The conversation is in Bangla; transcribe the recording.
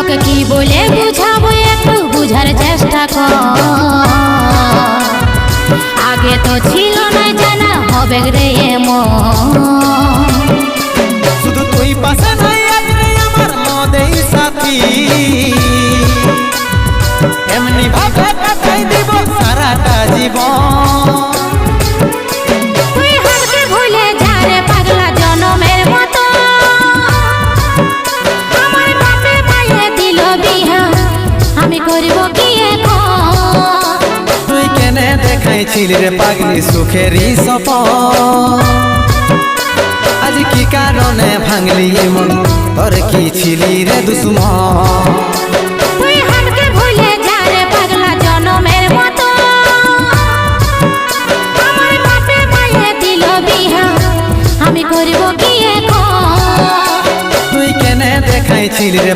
তোকে কি বলে বুঝাবো একটু বুঝার চেষ্টা কর। আগে তো ছিল না জানা হবে রে এমন। শুধু তুই পাশে নাই রে আমার মদেই সাথী, এমনি ভাবে কাটাই দিব সারাটা জীবন। তুই হারকে ভুলে যা রে পাগলা জনমের মতো। আমার বাপে মায়ে দিল বিহা আমি করব কি এখন। তুই কেনে দেখাইছিলি রে পাগলি সুখেরই সপন, আজ কি কারণে ভাঙলি মন তোর কি ছিলি রে দুশ্মন। তুই হারকে ভুলে যা রে পাগলা জনমের মতো। আমার বাপে মায়ে দিল বিহা আমি করব কি এখন। তুই কেনে দেখাইছিলি রে